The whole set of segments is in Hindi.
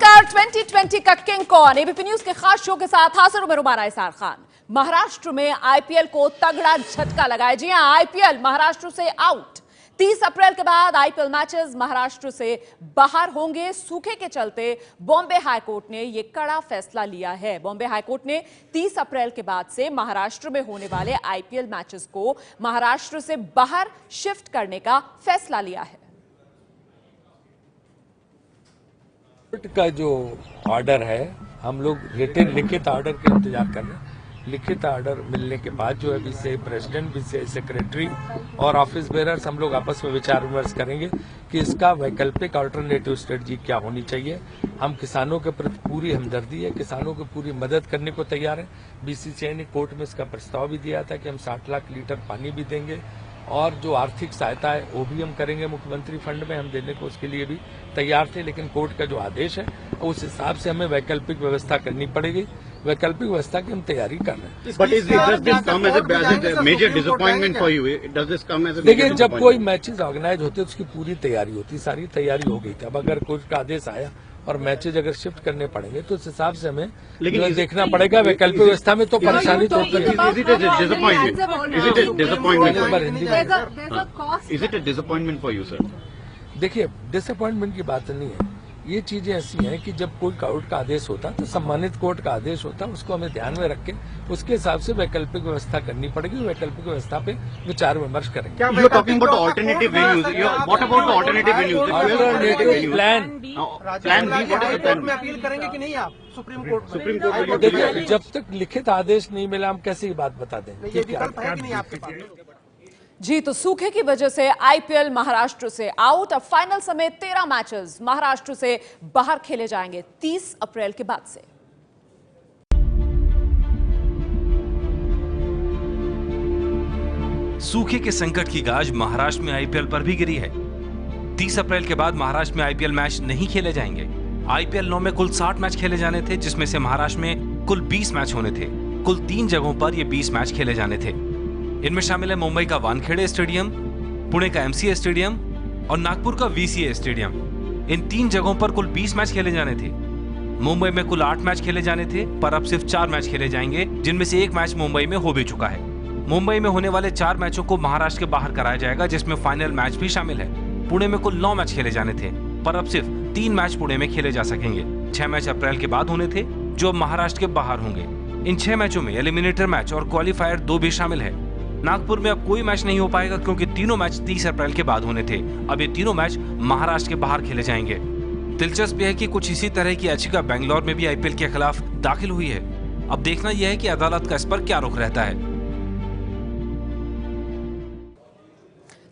नमस्कार। 2020 का किंग कौन? एबीपी न्यूज के खास शो के साथ हाजिर हूं मैं रुमाना इसार खान। महाराष्ट्र में आईपीएल को तगड़ा झटका लगा है। जी हां, आईपीएल महाराष्ट्र से आउट। 30 अप्रैल के बाद आईपीएल मैचेस महाराष्ट्र से बाहर होंगे। सूखे के चलते बॉम्बे हाईकोर्ट ने यह कड़ा फैसला लिया है। बॉम्बे हाईकोर्ट ने 30 अप्रैल के बाद से महाराष्ट्र में होने वाले आईपीएल मैचेस को महाराष्ट्र से बाहर शिफ्ट करने का फैसला लिया है। कोर्ट का जो ऑर्डर है, हम लोग रिटन लिखित ऑर्डर के इंतजार कर रहे हैं। लिखित ऑर्डर मिलने के बाद जो है बीसीसीआई प्रेसिडेंट, बीसीसीआई सेक्रेटरी और ऑफिस बेरर्स हम लोग आपस में विचार विमर्श करेंगे कि इसका वैकल्पिक अल्टरनेटिव स्ट्रेटजी क्या होनी चाहिए। हम किसानों के प्रति पूरी हमदर्दी है, किसानों की पूरी मदद करने को तैयार है। बीसीसीआई ने कोर्ट में इसका प्रस्ताव भी दिया था कि हम 60 लाख लीटर पानी भी देंगे और जो आर्थिक सहायता है वो भी हम करेंगे मुख्यमंत्री फंड में, हम देने को उसके लिए भी तैयार थे। लेकिन कोर्ट का जो आदेश है उस हिसाब से हमें वैकल्पिक व्यवस्था करनी पड़ेगी। वैकल्पिक व्यवस्था की हम तैयारी कर रहे हैं। देखिए, जब कोई मैचेस ऑर्गेनाइज होते हैं उसकी पूरी तैयारी होती, सारी तैयारी हो गई थी। अब अगर कोर्ट का आदेश आया और मैचेज अगर शिफ्ट करने पड़ेंगे तो उस हिसाब से हमें लेकिन देखना पड़ेगा। वैकल्पिक व्यवस्था में तो परेशानी तो देखिए, डिसअपॉइंटमेंट की बात नहीं है। ये चीजें ऐसी हैं कि जब कोई कोर्ट का आदेश होता तो सम्मानित कोर्ट का आदेश होता, उसको हमें ध्यान में रख के उसके हिसाब से वैकल्पिक व्यवस्था करनी पड़ेगी। वैकल्पिक व्यवस्था पे विचार विमर्श करेंगे। देखिए, जब तक लिखित आदेश नहीं मिला हम कैसे ये बात बता दें। जी, तो सूखे की वजह से आईपीएल महाराष्ट्र से आउट। अब फाइनल समेत 13 मैचेस महाराष्ट्र से बाहर खेले जाएंगे 30 अप्रैल के बाद से। सूखे के संकट की गाज महाराष्ट्र में आईपीएल पर भी गिरी है। 30 अप्रैल के बाद महाराष्ट्र में आईपीएल मैच नहीं खेले जाएंगे। आईपीएल 9 में कुल 60 मैच खेले जाने थे, जिसमें से महाराष्ट्र में कुल 20 मैच होने थे। कुल 3 जगहों पर ये 20 मैच खेले जाने थे। इनमें शामिल है मुंबई का वानखेड़े स्टेडियम, पुणे का एमसीए स्टेडियम और नागपुर का वीसीए स्टेडियम। इन 3 जगहों पर कुल 20 मैच खेले जाने थे। मुंबई में कुल 8 मैच खेले जाने थे, पर अब सिर्फ 4 मैच खेले जाएंगे, जिनमें से 1 मैच मुंबई में हो भी चुका है। मुंबई में होने वाले 4 मैचों को महाराष्ट्र के बाहर कराया जाएगा, जिसमें फाइनल मैच भी शामिल है। पुणे में कुल 9 मैच खेले जाने थे, पर अब सिर्फ 3 मैच पुणे में खेले जा सकेंगे। 6 मैच अप्रैल के बाद होने थे, जो अब महाराष्ट्र के बाहर होंगे। इन 6 मैचों में एलिमिनेटर मैच और क्वालिफायर 2 भी शामिल है। नागपुर में अब कोई मैच नहीं हो पाएगा, क्योंकि तीनों मैच 30 अप्रैल के बाद होने थे। अब ये तीनों मैच महाराष्ट्र के बाहर खेले जाएंगे। दिलचस्प यह है कि कुछ इसी तरह की याचिका बेंगलोर में भी आईपीएल के खिलाफ दाखिल हुई है। अब देखना यह है कि अदालत का इस पर क्या रुख रहता है।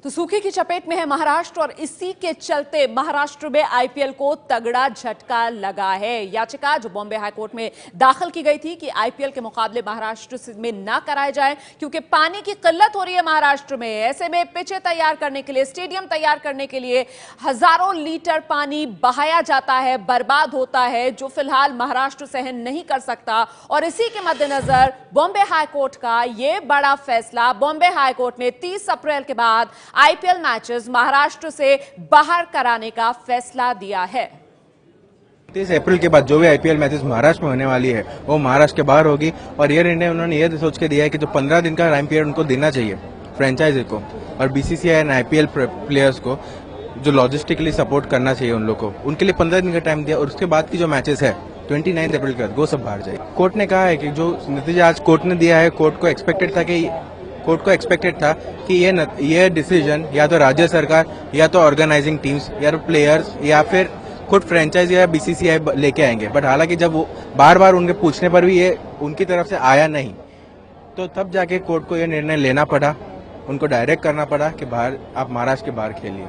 तो सूखे की चपेट में है महाराष्ट्र और इसी के चलते महाराष्ट्र में आईपीएल को तगड़ा झटका लगा है। याचिका जो बॉम्बे हाईकोर्ट में दाखिल की गई थी कि आईपीएल के मुकाबले महाराष्ट्र में ना कराए जाए, क्योंकि पानी की किल्लत हो रही है महाराष्ट्र में। ऐसे में पिचें तैयार करने के लिए, स्टेडियम तैयार करने के लिए हजारों लीटर पानी बहाया जाता है, बर्बाद होता है, जो फिलहाल महाराष्ट्र सहन नहीं कर सकता। और इसी के मद्देनजर बॉम्बे हाईकोर्ट का यह बड़ा फैसला, बॉम्बे हाईकोर्ट ने 30 अप्रैल के बाद आईपीएल मैचेस महाराष्ट्र से बाहर कराने का फैसला दिया है। 30 अप्रैल के बाद जो भी आईपीएल मैचेस महाराष्ट्र में होने वाली है वो महाराष्ट्र के बाहर होगी। और ये निर्णय उन्होंने ये सोच के दिया है कि जो 15 दिन का टाइम पीरियड उनको देना चाहिए फ्रेंचाइजी को और बीसीसीआई एंड आईपीएल प्लेयर्स को, जो लॉजिस्टिकली सपोर्ट करना चाहिए उन लोग को, उनके लिए 15 दिन का टाइम दिया। और उसके बाद की जो मैचेस है 29 अप्रैल के बाद वो सब बाहर जाए। कोर्ट ने कहा है कि जो नतीजा आज कोर्ट ने दिया है, कोर्ट को एक्सपेक्टेड था कि ये डिसीजन या तो राज्य सरकार या तो ऑर्गेनाइजिंग टीम्स या तो प्लेयर्स या फिर खुद फ्रेंचाइजी या बीसीसीआई लेके आएंगे। बट हालांकि जब वो बार बार उनके पूछने पर भी ये उनकी तरफ से आया नहीं, तो तब जाके कोर्ट को ये निर्णय लेना पड़ा, उनको डायरेक्ट करना पड़ा कि बाहर आप महाराष्ट्र के बाहर खेलिए।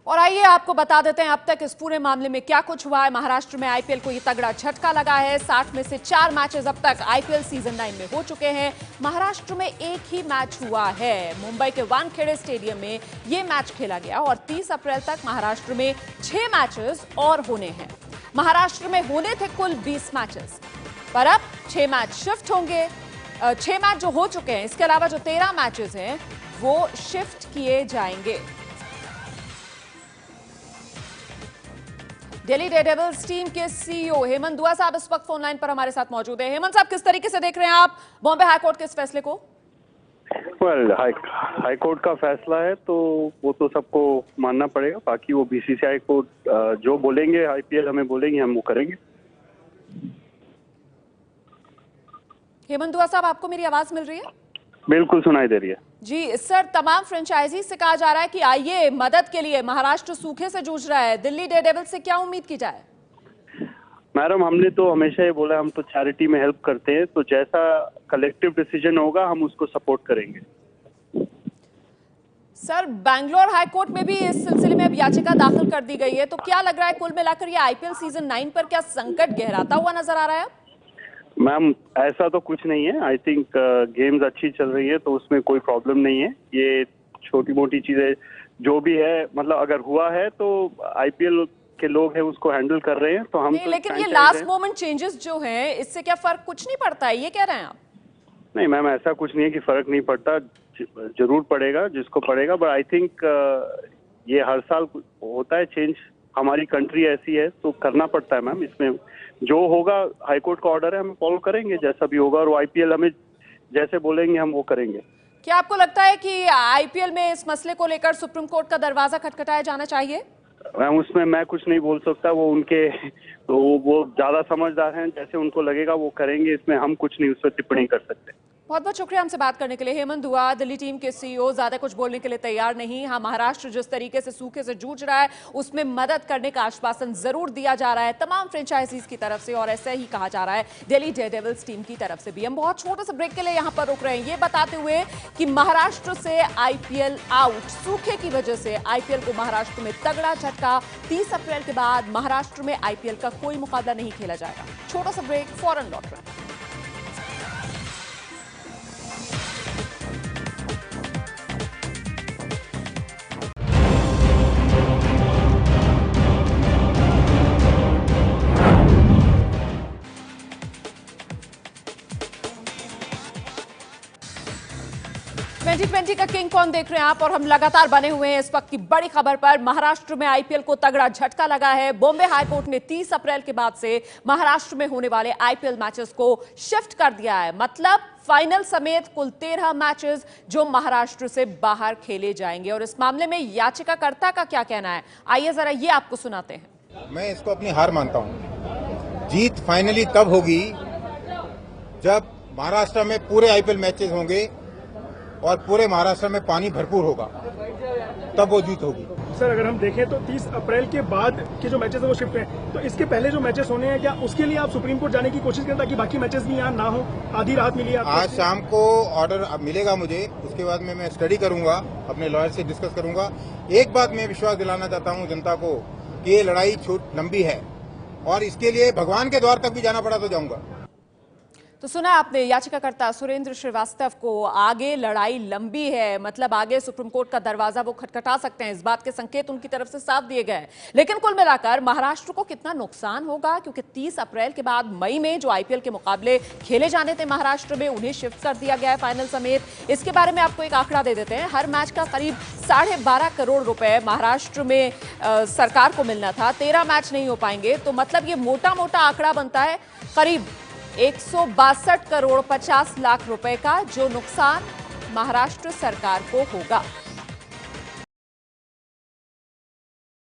और आइए आपको बता देते हैं अब तक इस पूरे मामले में क्या कुछ हुआ है। महाराष्ट्र में आईपीएल को ये तगड़ा झटका लगा है। 60 में से 4 मैचेस अब तक आईपीएल सीजन 9 में हो चुके हैं। महाराष्ट्र में एक ही मैच हुआ है, मुंबई के वानखेड़े स्टेडियम में ये मैच खेला गया और 30 अप्रैल तक महाराष्ट्र में 6 मैचेस और होने हैं। महाराष्ट्र में होने थे कुल 20 मैचेस, पर अब 6 मैच शिफ्ट होंगे। 6 मैच जो हो चुके हैं, इसके अलावा जो 13 मैचेस हैं वो शिफ्ट किए जाएंगे। दिल्ली डेयरडेविल्स टीम के सीईओ हेमंत दुआ साहब इस वक्त फोन लाइन पर हमारे साथ मौजूद हैं। हेमंत साहब, किस तरीके से देख रहे हैं आप बॉम्बे हाईकोर्ट के इस फैसले को? वेल, हाईकोर्ट का फैसला है तो वो तो सबको मानना पड़ेगा। बाकी वो बीसीसीआई को जो बोलेंगे, आईपीएल हमें बोलेंगे, हम वो करेंगे। हेमंत दुआ साहब, आपको मेरी आवाज मिल रही है? बिल्कुल सुनाई दे रही है जी सर, तमाम फ्रेंचाइजी से कहा जा रहा है कि आइए मदद के लिए। महाराष्ट्र सूखे से जूझ रहा है, दिल्ली डेयरडेविल्स से क्या उम्मीद की जाए? मैडम, हमने तो हमेशा ये बोला हम तो चैरिटी में हेल्प करते हैं, तो जैसा कलेक्टिव डिसीजन होगा हम उसको सपोर्ट करेंगे। सर, बैंगलोर हाईकोर्ट में भी इस सिलसिले में अब याचिका दाखिल कर दी गई है, तो क्या लग रहा है कुल मिलाकर ये आईपीएल सीजन 9 पर क्या संकट गहराता हुआ नजर आ रहा है? मैम, ऐसा तो कुछ नहीं है। आई थिंक गेम्स अच्छी चल रही है तो उसमें कोई प्रॉब्लम नहीं है। ये छोटी मोटी चीजें जो भी है, मतलब अगर हुआ है तो आईपीएल के लोग हैं उसको हैंडल कर रहे हैं, तो हम नहीं, तो लेकिन ये franchise लास्ट हैं। मोमेंट चेंजेस जो हैं, इससे क्या फर्क कुछ नहीं पड़ता है, ये कह रहे हैं आप? नहीं मैम, ऐसा कुछ नहीं है कि फर्क नहीं पड़ता, जरूर पड़ेगा जिसको पड़ेगा। बट आई थिंक ये हर साल होता है चेंज। हमारी कंट्री ऐसी है तो करना पड़ता है मैम। इसमें जो होगा, हाईकोर्ट का ऑर्डर है, हम फॉलो करेंगे जैसा भी होगा, और आईपीएल हमें जैसे बोलेंगे हम वो करेंगे। क्या आपको लगता है कि आईपीएल में इस मसले को लेकर सुप्रीम कोर्ट का दरवाजा खटखटाया जाना चाहिए? मैम, उसमें मैं कुछ नहीं बोल सकता, वो उनके तो वो ज्यादा समझदार हैं, जैसे उनको लगेगा वो करेंगे। इसमें हम कुछ नहीं उस पर टिप्पणी कर सकते। बहुत बहुत शुक्रिया हमसे बात करने के लिए। हेमंत दुआ, दिल्ली टीम के सीईओ, ज्यादा कुछ बोलने के लिए तैयार नहीं। हाँ, महाराष्ट्र जिस तरीके से सूखे से जूझ रहा है उसमें मदद करने का आश्वासन जरूर दिया जा रहा है तमाम फ्रेंचाइजीज की तरफ से, और ऐसा ही कहा जा रहा है दिल्ली डेयरडेविल्स टीम की तरफ से भी। हम बहुत छोटे से ब्रेक के लिए यहाँ पर रुक रहे हैं, ये बताते हुए कि महाराष्ट्र से आईपीएल आउट, सूखे की वजह से आईपीएल को महाराष्ट्र में तगड़ा झटका। 30 अप्रैल के बाद महाराष्ट्र में आईपीएल का कोई मुकाबला नहीं खेला जाएगा। छोटा सा ब्रेक, फौरन लौट रहे हैं। T20 का किंग कौन देख रहे हैं आप, और हम लगातार बने हुए हैं इस वक्त की बड़ी खबर पर। महाराष्ट्र में आईपीएल को तगड़ा झटका लगा है। बॉम्बे हाईकोर्ट ने 30 अप्रैल के बाद से महाराष्ट्र में होने वाले आईपीएल मैचेस को शिफ्ट कर दिया है। मतलब फाइनल समेत कुल 13 मैचेस जो महाराष्ट्र से बाहर खेले जाएंगे। और इस मामले में याचिकाकर्ता का क्या कहना है, आइए जरा ये आपको सुनाते हैं। मैं इसको अपनी हार मानता हूं। जीत फाइनली तब होगी जब महाराष्ट्र में पूरे आईपीएल मैचेस होंगे और पूरे महाराष्ट्र में पानी भरपूर होगा, तब वो जीत होगी। सर, अगर हम देखें तो 30 अप्रैल के बाद के जो मैचेस है वो शिफ्ट हैं, तो इसके पहले जो मैचेस होने हैं, क्या उसके लिए आप सुप्रीम कोर्ट जाने की कोशिश करें ताकि बाकी मैचेस भी यहाँ ना हो, आधी राहत मिली आपको? आज शाम को ऑर्डर मिलेगा मुझे, उसके बाद में मैं स्टडी करूंगा, अपने लॉयर से डिस्कस करूंगा। एक बात मैं विश्वास दिलाना चाहता हूँ जनता को कि ये लड़ाई लंबी है और इसके लिए भगवान के द्वार तक भी जाना पड़ा तो जाऊंगा। तो सुना आपने याचिकाकर्ता सुरेंद्र श्रीवास्तव को, आगे लड़ाई लंबी है, मतलब आगे सुप्रीम कोर्ट का दरवाजा वो खटखटा सकते हैं। इस बात के संकेत उनकी तरफ से साफ दिए गए। लेकिन कुल मिलाकर महाराष्ट्र को कितना नुकसान होगा, क्योंकि 30 अप्रैल के बाद मई में जो आईपीएल के मुकाबले खेले जाने थे महाराष्ट्र में, उन्हें शिफ्ट कर दिया गया है फाइनल समेत। इसके बारे में आपको एक आंकड़ा दे देते हैं। हर मैच का करीब 12.5 करोड़ रुपए महाराष्ट्र में सरकार को मिलना था। 13 मैच नहीं हो पाएंगे, तो मतलब ये मोटा मोटा आंकड़ा बनता है करीब 162 करोड़ 50 लाख रुपए का, जो नुकसान महाराष्ट्र सरकार को होगा।